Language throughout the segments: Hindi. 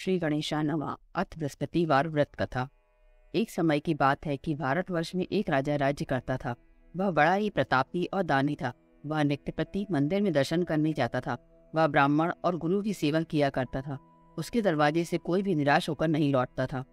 श्री गणेशा नमः। अथ बृहस्पतिवार व्रत कथा। एक समय की बात है कि भारतवर्ष में एक राजा राज्य करता था। वह बड़ा ही प्रतापी और दानी था। वह नित्य प्रति मंदिर में दर्शन करने जाता था। वह ब्राह्मण और गुरु की सेवा किया करता था। उसके दरवाजे से कोई भी निराश होकर नहीं लौटता था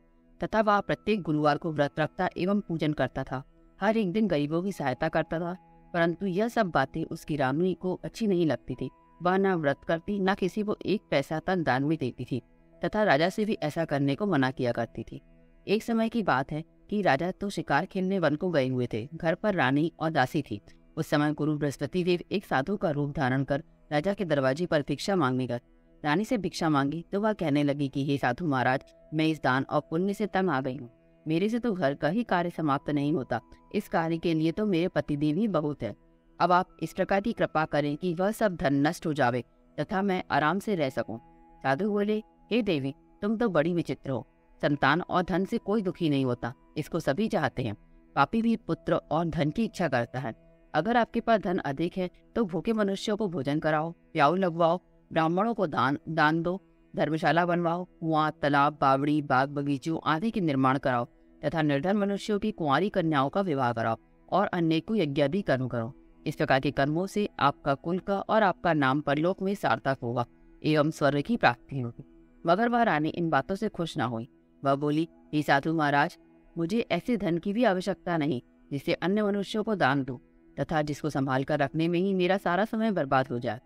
तथा वह प्रत्येक गुरुवार को व्रत रखता एवं पूजन करता था। हर एक दिन गरीबों की सहायता करता था। परंतु यह सब बातें उसकी रानी को अच्छी नहीं लगती थी। वह न व्रत करती, न किसी को एक पैसा तक दान में देती थी तथा राजा से भी ऐसा करने को मना किया करती थी। एक समय की बात है कि राजा तो शिकार खेलने वन को गए हुए थे। घर पर रानी और दासी थी। उस समय गुरु बृहस्पति देव एक साधु का रूप धारण कर राजा के दरवाजे पर भिक्षा मांगने गए। रानी से भिक्षा मांगी तो वह कहने लगी कि हे साधु महाराज, मैं इस दान और पुण्य से तंग आ गई हूँ। मेरे से तो घर का ही कार्य समाप्त नहीं होता। इस कार्य के लिए तो मेरे पतिदेव ही बहुत है। अब आप इस प्रकार की कृपा करें कि वह सब धन नष्ट हो जावे तथा मैं आराम से रह सकूं। साधु बोले, हे देवी, तुम तो बड़ी विचित्र हो। संतान और धन से कोई दुखी नहीं होता, इसको सभी चाहते हैं। पापी भी पुत्र और धन की इच्छा करता है। अगर आपके पास धन अधिक है तो भूखे मनुष्यों को भोजन कराओ, प्याऊ लगवाओ, ब्राह्मणों को दान दो, धर्मशाला बनवाओ, कुआं, तालाब, बावड़ी, बाग बगीचों आदि के निर्माण कराओ तथा निर्धन मनुष्यों की कुंवारी कन्याओं का विवाह कराओ और अनेकों यज्ञ भी कर्म करो। इस प्रकार के कर्मों से आपका कुल का और आपका नाम परलोक में सार्थक होगा एवं स्वर्ग की प्राप्ति होगी। मगर वह रानी इन बातों से खुश न हुई। वह बोली, हे साधु महाराज, मुझे ऐसे धन की भी आवश्यकता नहीं जिससे अन्य मनुष्यों को दान दूं तथा जिसको संभाल कर रखने में ही मेरा सारा समय बर्बाद हो जाए।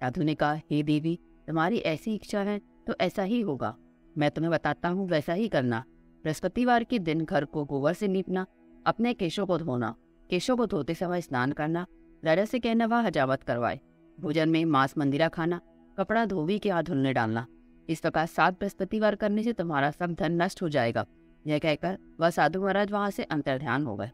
साधु ने कहा, हे देवी, तुम्हारी ऐसी इच्छा है तो ऐसा ही होगा। मैं तुम्हें बताता हूँ, वैसा ही करना। बृहस्पतिवार के दिन घर को गोबर से लीपना, अपने केशों को धोना, केशों को धोते समय स्नान करना, राजा से कहना वह हजामत करवाए, भोजन में मांस मंदिरा खाना, कपड़ा धोबी के हाथ धुलने डालना। इस प्रकार 7 बृहस्पतिवार करने से तुम्हारा सब धन नष्ट हो जाएगा। यह कहकर वह साधु महाराज वहां से अंतर्ध्यान हो गए।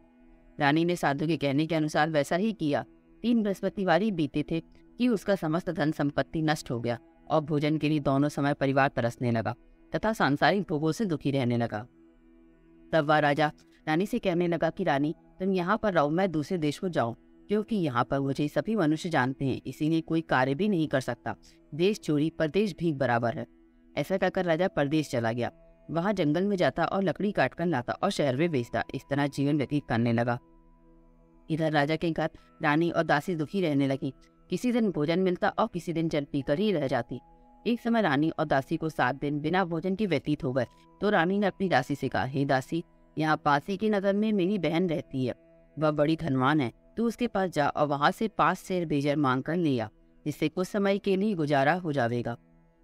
रानी ने साधु के कहने के अनुसार वैसा ही किया। 3 बृहस्पतिवार ही बीते थे कि उसका समस्त धन संपत्ति नष्ट हो गया और भोजन के लिए दोनों समय परिवार तरसने लगा तथा सांसारिक भोगों से दुखी रहने लगा। तब वह राजा रानी से कहने लगा कि रानी, तुम यहाँ पर रहो, मैं दूसरे देश को जाऊं, क्योंकि यहाँ पर मुझे सभी मनुष्य जानते हैं, इसीलिए कोई कार्य भी नहीं कर सकता। देश चोरी परदेश भी बराबर है। ऐसा कहकर राजा परदेश चला गया। वहां जंगल में जाता और लकड़ी काट कर लाता और शहर में बेचता। इस तरह जीवन व्यतीत करने लगा। इधर राजा के घर रानी और दासी दुखी रहने लगी। किसी दिन भोजन मिलता और किसी दिन जल पीकर ही रह जाती। एक समय रानी और दासी को 7 दिन बिना भोजन के व्यतीत हो गए तो रानी ने अपनी दासी से कहा, हे दासी, यहाँ पास ही की नगर में मेरी बहन रहती है। वह बड़ी धनवान है। तू उसके पास जा और वहां से 5 सेर बेजर मांग कर ले आ, जिससे कुछ समय के लिए गुजारा हो जाएगा।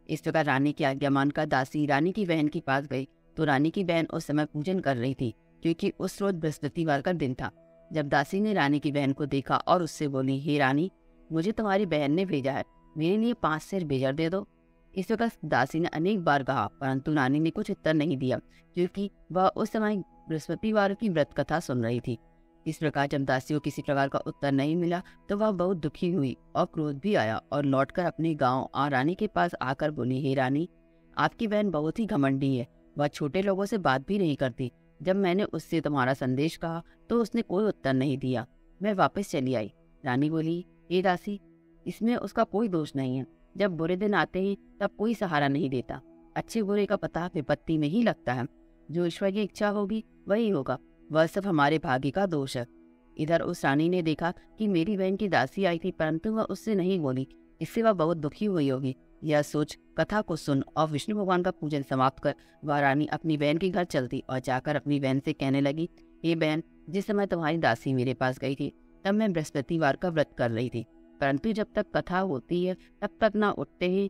इस प्रकार रानी की आज्ञा मानकर दासी रानी की बहन के पास गई तो रानी की बहन उस समय पूजन कर रही थी, क्योंकि उस रोज बृहस्पतिवार का दिन था। जब दासी ने रानी की बहन को देखा और उससे बोली, हे रानी, मुझे तुम्हारी बहन ने भेजा है, मेरे लिए 5 सेर बेजर दे दो। इस प्रकार दासी ने अनेक बार कहा, परंतु रानी ने कुछ उत्तर नहीं दिया, क्योंकि वह उस समय बृहस्पतिवार की व्रत कथा सुन रही थी। इस प्रकार जब दासी को किसी प्रकार का उत्तर नहीं मिला तो वह बहुत दुखी हुई और क्रोध भी आया और लौटकर अपने गांव और रानी के पास आकर बोली, हे रानी, आपकी बहन बहुत ही घमंडी है। वह छोटे लोगों से बात भी नहीं करती। जब मैंने उससे तुम्हारा संदेश कहा तो उसने कोई उत्तर नहीं दिया। मैं वापस चली आई। रानी बोली, हे दासी, इसमें उसका कोई दोष नहीं है। जब बुरे दिन आते हैं तब कोई सहारा नहीं देता। अच्छे बुरे का पता विपत्ति में ही लगता है। जो ईश्वर की इच्छा होगी वही होगा। वह सब हमारे भाग्य का दोष है। इधर उस रानी ने देखा कि मेरी बहन की दासी आई थी, परंतु वह उससे नहीं बोली। इससे वह बहुत दुखी हुई होगी। यह सोच कथा को सुन और विष्णु भगवान का पूजन समाप्त कर वह रानी अपनी बहन के घर चलती और जाकर अपनी बहन से कहने लगी, हे बहन, जिस समय तुम्हारी दासी मेरे पास गई थी तब मैं बृहस्पतिवार का व्रत कर रही थी, परंतु जब तक कथा होती है तब तक ना उठते हैं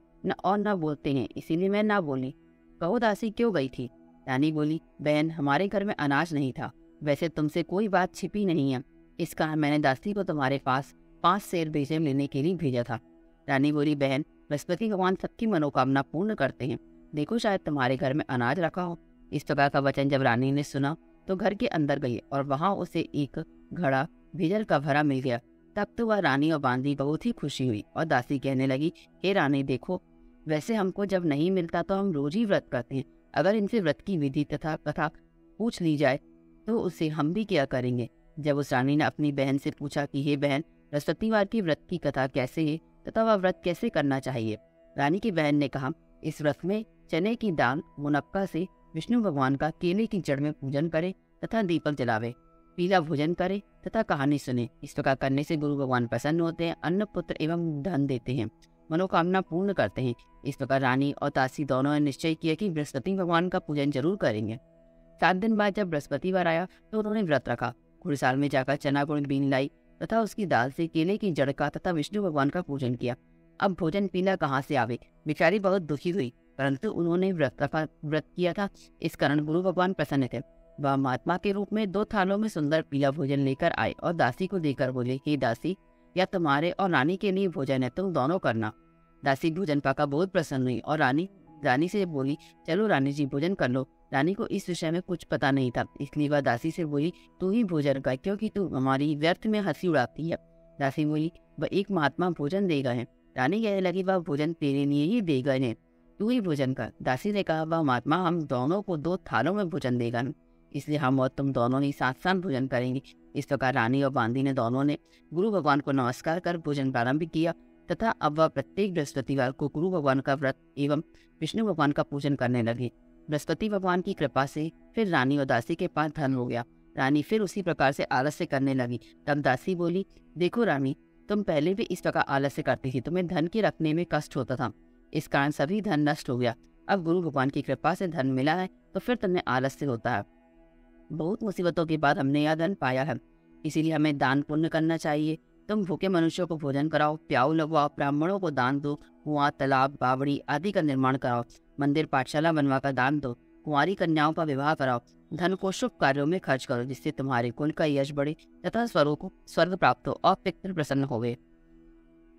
न बोलते हैं, इसीलिए मैं ना बोली। कहो दासी क्यों गई थी? रानी बोली, बहन, हमारे घर में अनाज नहीं था। वैसे तुमसे कोई बात छिपी नहीं है, इस कारण मैंने दासी को तुम्हारे पास 5 सेर बेजर लेने के लिए भेजा था। रानी बोली, बहन, बृहस्पति भगवान सबकी मनोकामना पूर्ण करते हैं। देखो, शायद तुम्हारे घर में अनाज रखा हो। इस प्रकार का वचन जब रानी ने सुना तो घर के अंदर गई और वहां उसे एक घड़ा बेजर का भरा मिल गया। तब तो वह रानी और बांदी बहुत ही खुशी हुई और दासी कहने लगी, हे रानी, देखो, वैसे हमको जब नहीं मिलता तो हम रोज ही व्रत करते हैं। अगर इनसे व्रत की विधि तथा कथा पूछ ली जाए तो उससे हम भी क्या करेंगे। जब उस रानी ने अपनी बहन से पूछा कि हे बहन, बृहस्पतिवार की व्रत की कथा कैसे है तथा वह व्रत कैसे करना चाहिए, रानी की बहन ने कहा, इस व्रत में चने की दाल मुनक्का से विष्णु भगवान का केले की जड़ में पूजन करे तथा दीपक जलावे, पीला भोजन करे तथा कहानी सुने। इस प्रकार करने से गुरु भगवान प्रसन्न होते हैं, अन्न पुत्र एवं धन देते हैं, मनोकामना पूर्ण करते हैं। इस प्रकार रानी और दासी दोनों ने निश्चय किया कि बृहस्पति भगवान का पूजन जरूर करेंगे। 7 दिन बाद जब बृहस्पतिवार आया तो उन्होंने व्रत रखा, घुड़साल में जाकर चना गुड़ बीन लाई तथा उसकी दाल से केले की जड़ का तथा विष्णु भगवान का पूजन किया। अब भोजन पीला कहाँ से आवे, बेचारी बहुत दुखी हुई, परंतु उन्होंने व्रत किया था, इस कारण गुरु भगवान प्रसन्न थे। वह महात्मा के रूप में 2 थालों में सुंदर पीला भोजन लेकर आए और दासी को देकर बोले, हे दासी, या तुम्हारे और रानी के लिए भोजन है, तुम दोनों करना। दासी भोजन पाकर बहुत प्रसन्न हुई और रानी से बोली, चलो रानी जी भोजन कर लो। रानी को इस विषय में कुछ पता नहीं था, इसलिए वह दासी से बोली, तू ही भोजन कर, क्योंकि तू हमारी व्यर्थ में हंसी उड़ाती है। दासी बोली, वह एक महात्मा भोजन दे गए हैं। रानी कहने लगी, वह भोजन तेरे लिए ही दे गए हैं, तू ही भोजन कर। दासी ने कहा, वह महात्मा हम दोनों को 2 थालों में भोजन देगा, इसलिए हम और तुम दोनों ही साथ साथ भोजन करेंगे। इस प्रकार रानी और बांदी ने दोनों ने गुरु भगवान को नमस्कार कर भोजन प्रारंभ किया तथा अब वह प्रत्येक बृहस्पतिवार को गुरु भगवान का व्रत एवं विष्णु भगवान का पूजन करने लगे। बृहस्पति भगवान की कृपा से फिर रानी और दासी के पास धन हो गया। रानी फिर उसी प्रकार से आलस्य करने लगी। तब दासी बोली, देखो रानी, तुम पहले भी इस प्रकार आलस्य करती थी, तुम्हें धन के रखने में कष्ट होता था, इस कारण सभी धन नष्ट हो गया। अब गुरु भगवान की कृपा से धन मिला है तो फिर तुम्हें आलस्य होता है। बहुत मुसीबतों के बाद हमने यह धन पाया है, इसीलिए हमें दान पुण्य करना चाहिए। तुम भूखे मनुष्यों को भोजन कराओ, प्याऊ लगवाओ, ब्राह्मणों को दान दो, कुआं, तालाब, बावड़ी आदि का निर्माण कराओ, मंदिर पाठशाला बनवा कर दान दो, कुंवारी कन्याओं का विवाह कराओ, धन को शुभ कार्यों में खर्च करो, जिससे तुम्हारे कुल का यश बढ़े तथा स्वर्ग प्राप्त हो और पितृ प्रसन्न होवे।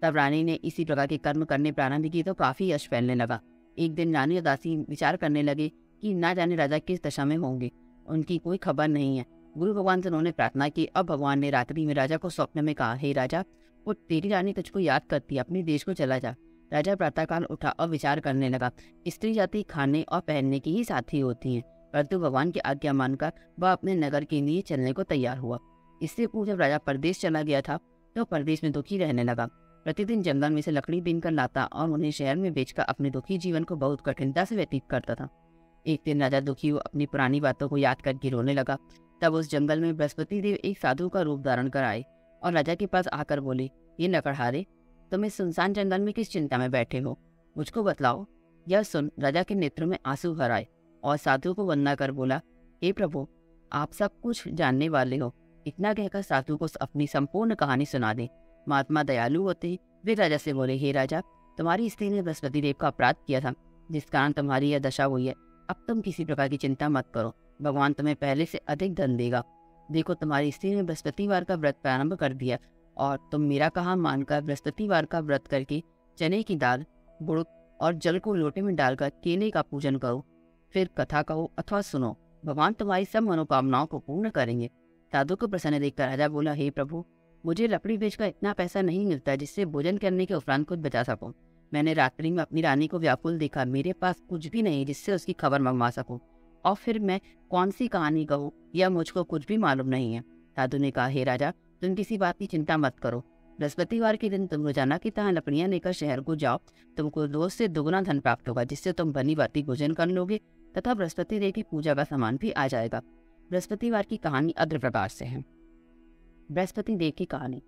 तब रानी ने इसी प्रकार के कर्म करने प्रारंभ किए तो काफी यश फैलने लगा। एक दिन रानी और दासी विचार करने लगे कि ना जाने राजा किस दशा में होंगे, उनकी कोई खबर नहीं है। गुरु भगवान से उन्होंने प्रार्थना की। अब भगवान ने रात्रि में राजा को स्वप्न में कहा, हे राजा, वो तेरी रानी तुझको याद करती है, अपने देश को चला जा। राजा प्रातःकाल उठा और विचार करने लगा। स्त्री जाति खाने और पहनने की ही साथी होती है, परंतु भगवान की आज्ञा मानकर वह अपने नगर के लिए चलने को तैयार हुआ। इससे पूर्व जब राजा परदेश चला गया था तो परदेश में दुखी रहने लगा। प्रतिदिन जंगल में से लकड़ी बीनकर लाता और उन्हें शहर में बेचकर अपने दुखी जीवन को बहुत कठिनता से व्यतीत करता था। एक दिन राजा दुखी हुआ अपनी पुरानी बातों को याद करके रोने लगा। तब उस जंगल में बृहस्पति देव एक साधु का रूप धारण कर आए और राजा के पास आकर बोले, ये लकड़हारे, तुम इस सुनसान जंगल में किस चिंता में बैठे हो, मुझको बतलाओ। यह सुन राजा के नेत्र में आंसू भर आए और साधु को वंदना कर बोला, हे प्रभु, आप सब कुछ जानने वाले हो। इतना कहकर साधु को अपनी संपूर्ण कहानी सुना दी। महात्मा दयालु होते, वे राजा से बोले, हे राजा, तुम्हारी स्त्री ने बृहस्पति देव का अपराध किया था, जिस कारण तुम्हारी यह दशा हुई है। अब तुम किसी प्रकार की चिंता मत करो, भगवान तुम्हें पहले से अधिक धन देगा। देखो, तुम्हारी स्त्री ने बृहस्पतिवार का व्रत प्रारंभ कर दिया और तुम मेरा कहा मानकर बृहस्पतिवार का व्रत करके चने की दाल, गुड़ और जल को लोटे में डालकर केले का पूजन करो, फिर कथा कहो अथवा सुनो, भगवान तुम्हारी सब मनोकामनाओं को पूर्ण करेंगे। साधु को प्रसन्न देखकर राजा बोला, हे प्रभु, मुझे लकड़ी बेचकर इतना पैसा नहीं मिलता जिससे भोजन करने के उपरांत खुद बचा सकूं। मैंने रात्रि में अपनी रानी को व्याकुल देखा, मेरे पास कुछ भी नहीं जिससे उसकी खबर मंगवा सकूं, और फिर मैं कौन सी कहानी कहूँ यह मुझको कुछ भी मालूम नहीं है। साधु ने कहा, हे राजा, तुम किसी बात की चिंता मत करो। बृहस्पतिवार के दिन तुम रोजाना की तरह लकड़ियां लेकर शहर को जाओ, तुमको 2 से दुगुना धन प्राप्त होगा, जिससे तुम बनी बाती भोजन कर लोगे तथा बृहस्पति देव की पूजा का सामान भी आ जाएगा। बृहस्पतिवार की कहानी अद्र प्रकार से है। बृहस्पति देव की कहानी।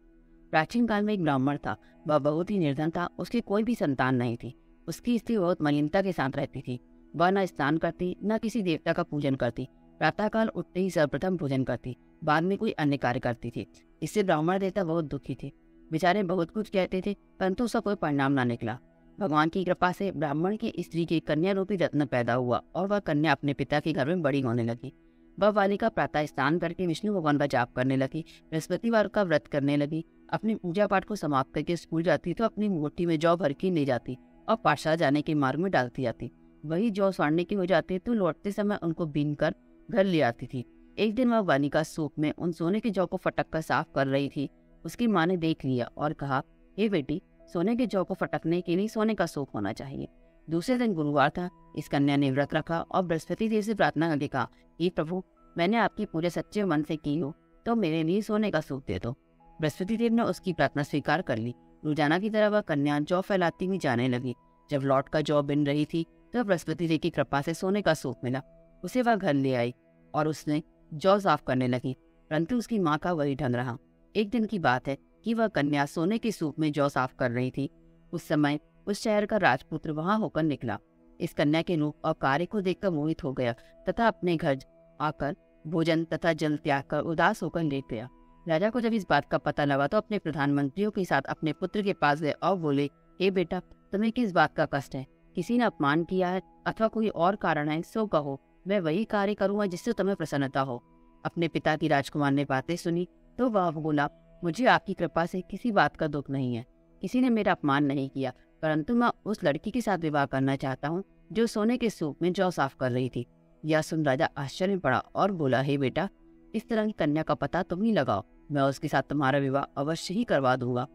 प्राचीन काल में एक ब्राह्मण था, वह बहुत ही निर्धन था, उसकी कोई भी संतान नहीं थी। उसकी स्त्री बहुत मलिनता के साथ रहती थी। वह न स्नान करती, न किसी देवता का पूजन करती, प्रातःकाल उठते ही सर्वप्रथम भोजन करती, बाद में कोई अन्य कार्य करती थी। इससे ब्राह्मण देवता बहुत दुखी थे। बेचारे बहुत कुछ कहते थे, परंतु उसका कोई परिणाम न निकला। भगवान की कृपा से ब्राह्मण की स्त्री के कन्या रूपी रत्न पैदा हुआ और वह कन्या अपने पिता के घर में बड़ी होने लगी। वह बालिका प्रातः स्नान करके विष्णु भगवान का जाप करने लगी, बृहस्पतिवार का व्रत करने लगी। अपनी पूजा पाठ को समाप्त करके स्कूल जाती तो अपनी मुट्ठी में जौ भर के ले जाती और पाठशाला जाने के मार्ग में डालती जाती। वही जौ सड़ने की हो जाती तो लौटते समय उनको बीन कर घर ले आती थी। एक दिन वह बालिका सूप में उन सोने के जौ को फटक कर साफ कर रही थी। उसकी माँ ने देख लिया और कहा, हे बेटी, सोने के जौ को फटकने के लिए सोने का सूप होना चाहिए। दूसरे दिन गुरुवार था। इस कन्या ने व्रत रखा और बृहस्पति देव से प्रार्थना करके कहा, हे प्रभु, मैंने आपकी पूजा सच्चे मन से की हो तो मेरे लिए सोने का सूप दे दो। बृहस्पति देव ने उसकी प्रार्थना स्वीकार कर ली। रोजाना की तरह वह कन्या जौ फैलाती हुई जाने लगी। जब लौट कर जौ बिन रही थी तो बृहस्पति देव की कृपा से सोने का सूप मिला। उसे वह घर ले आई और उसने जौ साफ करने लगी, परंतु उसकी माँ का वही ढंग रहा। एक दिन की बात है कि वह कन्या सोने के सूप में जौ साफ कर रही थी। उस समय उस शहर का राजपुत्र वहां होकर निकला। इस कन्या के रूप और कार्य को देखकर मोहित हो गया तथा अपने घर आकर भोजन तथा जल त्याग कर उदास होकर लेट गया। राजा को जब इस बात का पता लगा तो अपने प्रधानमंत्रियों के साथ अपने पुत्र के पास गए और बोले, हे बेटा, तुम्हें किस बात का कष्ट है? किसी ने अपमान किया है अथवा कोई और कारण है, सो कहो, मैं वही कार्य करूंगा जिससे तुम्हें प्रसन्नता हो। अपने पिता की राजकुमार ने बातें सुनी तो वह बोला, मुझे आपकी कृपा से किसी बात का दुख नहीं है। किसी ने मेरा अपमान नहीं किया, परंतु मैं उस लड़की के साथ विवाह करना चाहता हूँ जो सोने के सूप में जौ साफ कर रही थी। यह सुन राजा आश्चर्य में पड़ा और बोला, हे बेटा, इस तरह की कन्या का पता तुम ही लगाओ, मैं उसके साथ तुम्हारा विवाह अवश्य ही करवा दूंगा।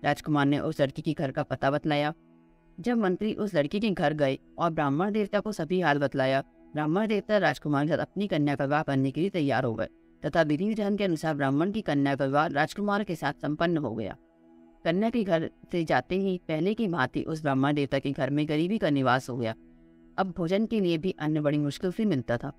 राजकुमार ने उस लड़की के घर का पता बतलाया। जब मंत्री उस लड़की के घर गए और ब्राह्मण देवता को सभी हाल बतलाया, ब्राह्मण देवता राजकुमार के साथ अपनी कन्या का विवाह करने के लिए तैयार हो गए तथा विधि विधान के अनुसार ब्राह्मण की कन्या का विवाह राजकुमार के साथ संपन्न हो गया। कन्या के घर से जाते ही पहले की भांति उस ब्राह्मण देवता के घर में गरीबी का निवास हो गया। अब भोजन के लिए भी अन्न बड़ी मुश्किल से मिलता था।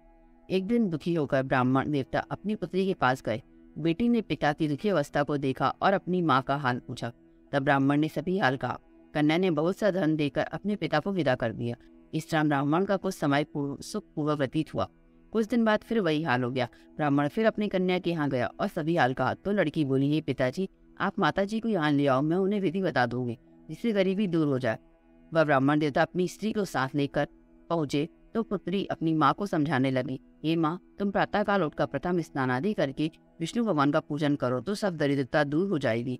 एक दिन दुखी होकर ब्राह्मण देवता अपनी पुत्री के पास गए। बेटी ने पिता की दुखी अवस्था को देखा और अपनी माँ का हाल पूछा। तब ब्राह्मण ने सभी हाल कहा। कन्या ने बहुत सा धन देकर अपने पिता को विदा कर दिया। इस तरह ब्राह्मण का कुछ समय सुखपूर्वक व्यतीत हुआ। कुछ दिन बाद फिर वही हाल हो गया। ब्राह्मण फिर अपनी कन्या के यहाँ गया और सभी हाल कहा तो लड़की बोली, हे पिताजी, आप माताजी को यहाँ ले आओ, मैं उन्हें विधि बता दूंगी जिससे गरीबी दूर हो जाए। वह ब्राह्मण देवता अपनी स्त्री को साथ लेकर पहुंचे तो पुत्री अपनी माँ को समझाने लगी, हे माँ, तुम प्रातःकाल उठकर प्रथम स्नान आदि करके विष्णु भगवान का पूजन करो तो सब दरिद्रता दूर हो जाएगी।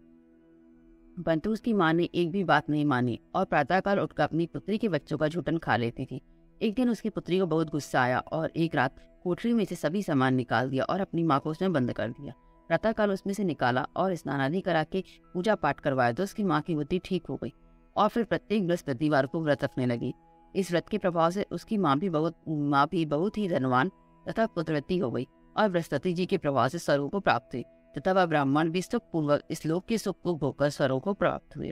परंतु उसकी माँ ने एक भी बात नहीं मानी और प्रातःकाल उठकर अपनी पुत्री के बच्चों का झूठन खा लेती थी। एक दिन उसकी पुत्री को बहुत गुस्सा आया और एक रात कोठरी में से सभी सामान निकाल दिया और अपनी माँ को उसने बंद कर दिया। प्रातःकाल उसमें से निकाला और स्नान आदि करा के पूजा पाठ करवाया तो उसकी माँ की बुद्धि ठीक हो गई और फिर प्रत्येक बृहस्पतिवार को व्रत रखने लगी। इस व्रत के प्रभाव से उसकी माँ भी बहुत ही धनवान तथा पुत्रवती हो गई और बृहस्पति जी के प्रभाव से स्वरों को प्राप्त हुई तथा वह ब्राह्मण भी सुखपूर्वक इस लोक के सुख को भोगकर स्वरों को प्राप्त हुए।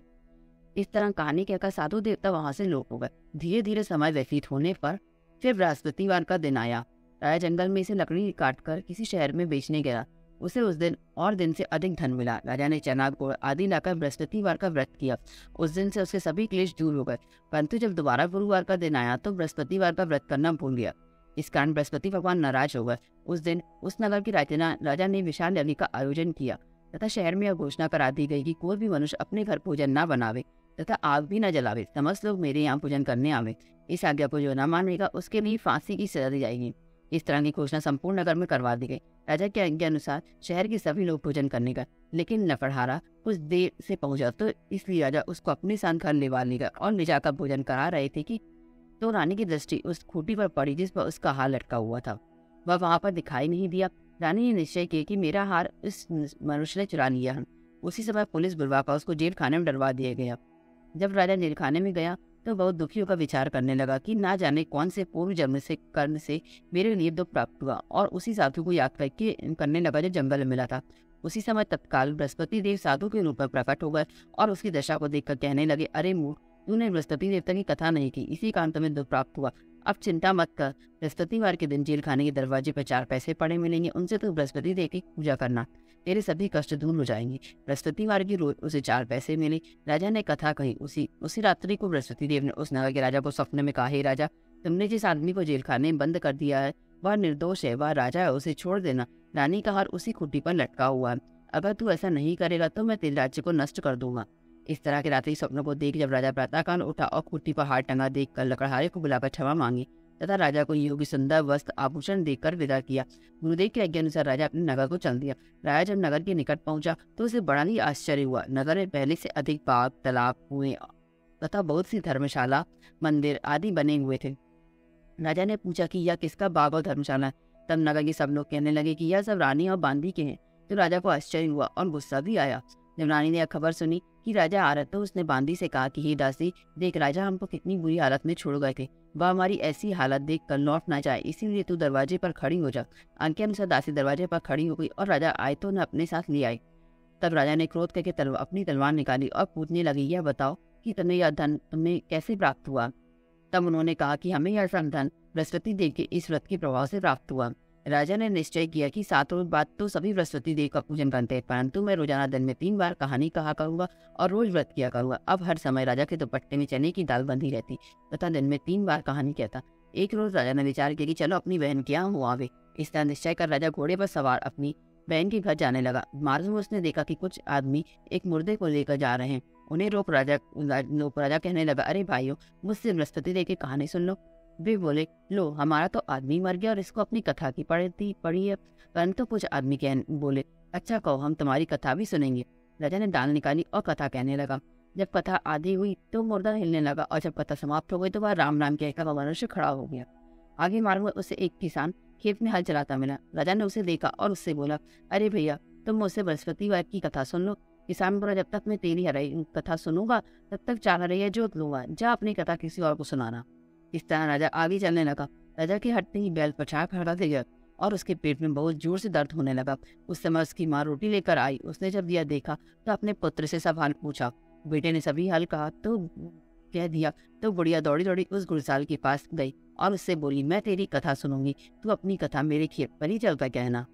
इस तरह कहानी कहकर साधु देवता वहां से लोप हो गए। धीरे धीरे समय व्यतीत होने पर फिर बृहस्पतिवार का दिन आया। राजा जंगल में से लकड़ी काटकर किसी शहर में बेचने गया। उसे उस दिन और दिन से अधिक धन मिला। राजा ने चना गुड़ आदि लाकर बृहस्पतिवार का व्रत किया। उस दिन से उसके सभी क्लेश दूर हो गए। परंतु जब दोबारा गुरुवार का दिन आया तो बृहस्पतिवार का व्रत करना भूल गया। इस कारण बृहस्पति भगवान नाराज हो गए। उस दिन उस नगर की राजा ने विशाल यज्ञ का आयोजन किया तथा शहर में यह घोषणा करा दी गई कि कोई भी मनुष्य अपने घर भोजन न बनावे तथा आग भी न जलावे। समस्त लोग मेरे यहाँ पूजन करने आवे। इस आज्ञा को जो न मानेगा उसके लिए फांसी की सजा दी जाएगी। इस तरह की घोषणा संपूर्ण नगर में करवा दी गई। राजा के आज्ञा अनुसार शहर के सभी लोग भोजन करने गए, लेकिन लकड़हारा कुछ देर से पहुंचा तो इसलिए राजा उसको अपने साथ घर लेवा लेगा और ले जाकर भोजन करा रहे थे कि तो रानी की दृष्टि उस खूंटी पर पड़ी जिस पर उसका हार लटका हुआ था। वह वहां पर दिखाई नहीं दिया। रानी ने निश्चय किया कि मेरा हार इस मनुष्य ने चुरा लिया है। उसी समय पुलिस बुलवाकर उसको जेल खाने में डलवा दिया गया। जब राजा जेल खाने में गया तो बहुत दुखी होकर विचार करने लगा कि ना जाने कौन से पूर्व जन्म से कर्म से मेरे लिए दुख प्राप्त हुआ और उसी साधु को याद करके करने लगा जो जंगल में मिला था। उसी समय तत्काल बृहस्पति देव साधु के रूप में प्रकट हो गए और उसकी दशा को देखकर कहने लगे, अरे मूर्ख, तूने बृहस्पति देवता की कथा नहीं की, इसी कारण तुम्हें दुख प्राप्त हुआ। अब चिंता मत कर, बृहस्पतिवार के दिन जेल खाने के दरवाजे पर 4 पैसे पड़े मिलेंगे, उनसे तू बृहस्पति देव की पूजा करना, तेरे सभी कष्ट दूर हो जाएंगे। बृहस्पतिवार की रोज उसे 4 पैसे मिले। राजा ने कथा कही। उसी रात्रि को बृहस्पति देव ने उस नगर के राजा को स्वप्न में कहा, हे राजा, तुमने जिस आदमी को जेल खाने में बंद कर दिया है वह निर्दोष है, वह राजा है, उसे छोड़ देना। रानी का हार उसी खूंटी पर लटका हुआ है। अगर तू ऐसा नहीं करेगा तो मैं तेरे राज्य को नष्ट कर दूंगा। इस तरह के रात्रि स्वप्नों को देख जब राजा प्रातःकाल उठा और खूंटी पर हार टंगा देखकर लकड़हारे को बुलाकर क्षमा मांगी तथा राजा को योगी सुंदर वस्त्र आभूषण देकर विदा किया। गुरुदेव के आज्ञा अनुसार राजा अपने नगर को चल दिया। राजा जब नगर के निकट पहुंचा तो उसे बड़ा ही आश्चर्य हुआ। नगर में पहले से अधिक बाग, तालाब, कुएं तथा बहुत सी धर्मशाला, मंदिर आदि बने हुए थे। राजा ने पूछा कि यह किसका बाग और धर्मशाला है? तब नगर के सब लोग कहने लगे कि यह सब रानी और बांदी के हैं। तो राजा को आश्चर्य हुआ और गुस्सा भी आया। जब रानी ने यह खबर सुनी कि राजा आ रहा तो उसने बांदी से कहा कि हे दासी, देख राजा हमको कितनी बुरी हालत में छोड़ गए थे, वह हमारी ऐसी हालत देख कर लौट ना जाए, इसीलिए तू दरवाजे पर खड़ी हो जा। आज्ञा अनुसार दासी दरवाजे पर खड़ी हो गई और राजा आए तो उन्हें अपने साथ ले आई। तब राजा ने क्रोध करके अपनी तलवार निकाली और पूछने लगी, यह बताओ कि तुम्हें यह धन तुम्हें कैसे प्राप्त हुआ? तब उन्होंने कहा कि हमें यह वरदान बृहस्पति देव के इस व्रत के प्रभाव से प्राप्त हुआ। राजा ने निश्चय किया कि 7 रोज बाद तो सभी बृहस्पति देव का पूजन करते हैं, परंतु मैं रोजाना दिन में 3 बार कहानी कहा करूंगा और रोज व्रत किया करूंगा। अब हर समय राजा के दुपट्टे में चने की दाल बंधी रहती तथा दिन में 3 बार कहानी कहता। एक रोज राजा ने विचार किया कि चलो अपनी बहन के यहाँ हुआ आवे। इस तरह निश्चय कर राजा घोड़े पर सवार अपनी बहन के घर जाने लगा। मार्ग में उसने देखा कि कुछ आदमी एक मुर्दे को लेकर जा रहे हैं। उन्हें रोक राजा कहने लगा, अरे भाइयों, मुझसे बृहस्पति देव की कहानी सुन लो। वे बोले, लो हमारा तो आदमी मर गया और इसको अपनी कथा की पड़ी है। परंतु कुछ आदमी बोले, अच्छा कहो, हम तुम्हारी कथा भी सुनेंगे। राजा ने दाल निकाली और कथा कहने लगा। जब कथा आधी हुई तो मुर्दा हिलने लगा और जब कथा समाप्त हो गई तो वह राम राम कहकर मनुष्य खड़ा हो गया। आगे मार्ग में उसे एक किसान खेत में हल चलाता मिला। राजा ने उसे देखा और उससे बोला, अरे भैया, तुम मुझसे बृहस्पतिवार की कथा सुन लो। किसान बोला, जब तक मैं तेरी कथा सुनूंगा तब तक 4 हरैया जोत लूंगा, जा अपनी कथा किसी और को सुनाना। इस तरह राजा आगे चलने लगा। राजा के हटते ही बैल पछाड़ खड़ा दे गया और उसके पेट में बहुत जोर से दर्द होने लगा। उस समय उसकी माँ रोटी लेकर आई। उसने जब यह देखा तो अपने पुत्र से सब हाल पूछा। बेटे ने सभी हाल कहा तो कह दिया तो बुढ़िया दौड़ी दौड़ी उस गुड़साल के पास गई और उससे बोली, मैं तेरी कथा सुनूंगी, तू अपनी कथा मेरे खेत पर ही चलकर कहना।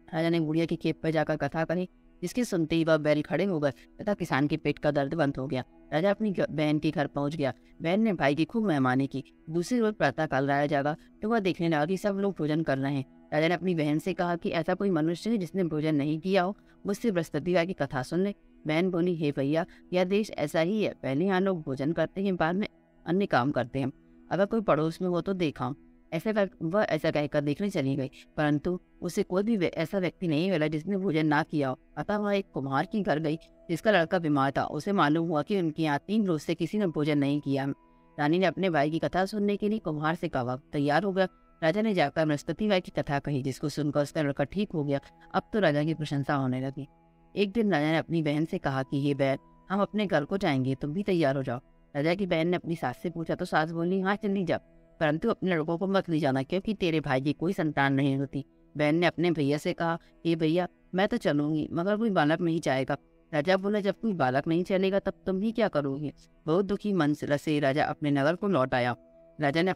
राजा ने बुढ़िया के खेत पर जाकर कथा कही, जिसके सुनते ही वह बैल खड़े हो गए तथा किसान के पेट का दर्द बंद हो गया। राजा अपनी बहन के घर पहुंच गया। बहन ने भाई की खूब मेहमानी की। दूसरी रोज प्रातःकाल राजा जागा तो वह देखने लगा कि सब लोग भोजन कर रहे हैं। राजा ने अपनी बहन से कहा कि ऐसा कोई मनुष्य है जिसने भोजन नहीं किया हो, मुझसे बृहस्पतिवार की कथा सुन ले। बहन बोली, हे भैया, यह देश ऐसा ही है, पहले यहाँ लोग भोजन करते हैं, बाद में अन्य काम करते हैं। अगर कोई पड़ोस में हो तो देखा। वह ऐसा कहकर देखने चली गई, परंतु उसे कोई भी ऐसा व्यक्ति नहीं मिला जिसने भोजन ना किया हो। अतः वह एक कुम्हार की घर गई जिसका लड़का बीमार था। उसे मालूम हुआ कि उनके यहाँ 3 रोज से किसी ने भोजन नहीं किया। रानी ने अपने भाई की कथा सुनने के लिए कुम्हार से कहा, तैयार हो गया। राजा ने जाकर बृहस्पतिवार की कथा कही, जिसको सुनकर उसका लड़का ठीक हो गया। अब तो राजा की प्रशंसा होने लगी। एक दिन राजा ने अपनी बहन से कहा कि ये बहन, हम अपने घर को जाएंगे, तुम भी तैयार हो जाओ। राजा की बहन ने अपनी सास से पूछा तो सास बोली, हाँ चली जा, परंतु अपने लड़कों को मत ले जाना, क्योंकि तेरे भाई की कोई संतान नहीं होती। बहन ने अपने भैया से कहा, ये भैया, मैं तो चलूंगी, मगर कोई बालक नहीं जाएगा। राजा बोला, जब कोई बालक नहीं चलेगा तब तुम ही क्या करोगे। बहुत दुखी मन से राजा अपने नगर को लौट आया। राजा ने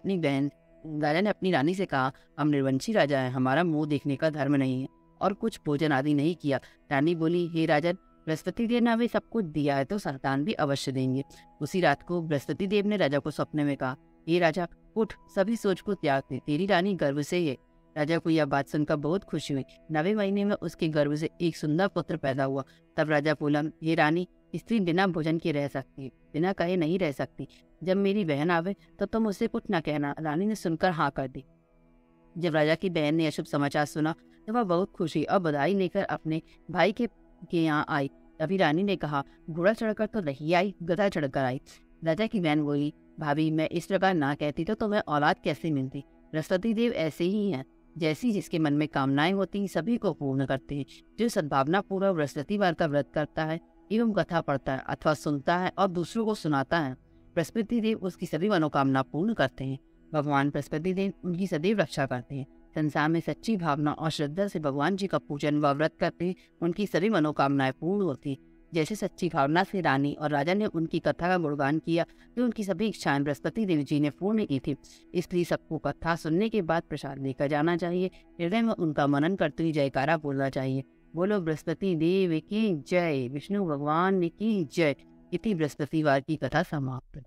अपनी रानी से कहा, हम निर्वंशी राजा है, हमारा मुंह देखने का धर्म नहीं है और कुछ भोजन आदि नहीं किया। रानी बोली, हे राजन, बृहस्पति देव ने हमें सब कुछ दिया है तो संतान भी अवश्य देंगे। उसी रात को बृहस्पति देव ने राजा को सपने में कहा, हे राजा, उठ, सभी सोच को त्याग दे, तेरी रानी गर्भ से है। राजा को यह बात सुनकर बहुत खुशी हुई। 9वें महीने में उसके गर्भ से एक सुंदर पुत्र पैदा हुआ। तब राजा बोला, हे रानी, स्त्री बिना भोजन के रह सकती है, बिना कहे नहीं रह सकती। जब मेरी बहन आवे तो तुम उससे कुछ न कहना। रानी ने सुनकर हाँ कर दी। जब राजा की बहन ने अशुभ समाचार सुना तो वह बहुत खुशी और बधाई लेकर अपने भाई के यहाँ आई। तभी रानी ने कहा, घोड़ा चढ़कर तो नहीं आई, गधा चढ़कर आई। राजा की बहन बोली, भाभी, मैं इस प्रकार ना कहती तो तुम्हें औलाद कैसे मिलती। बृहस्पति देव ऐसे ही हैं, जैसी जिसके मन में कामनाएं होती सभी को पूर्ण करते हैं। जो सद्भावना पूर्वक बृहस्पतिवार का व्रत करता है एवं कथा पढ़ता है अथवा सुनता है और दूसरों को सुनाता है, बृहस्पति देव उसकी सभी मनोकामना पूर्ण करते हैं। भगवान बृहस्पति देव उनकी सदैव रक्षा करते हैं। संसार में सच्ची भावना और श्रद्धा से भगवान जी का पूजन व व्रत करते हैं, उनकी सभी मनोकामनाएं पूर्ण होती। जैसे सच्ची भावना से रानी और राजा ने उनकी कथा का गुणगान किया तो उनकी सभी इच्छाएं बृहस्पति देव जी ने पूर्ण की थी। इसलिए सबको कथा सुनने के बाद प्रसाद लेकर जाना चाहिए। हृदय में उनका मनन करते हुए जयकारा बोलना चाहिए। बोलो बृहस्पति देव की जय, विष्णु भगवान की जय। इति बृहस्पतिवार की कथा समाप्त।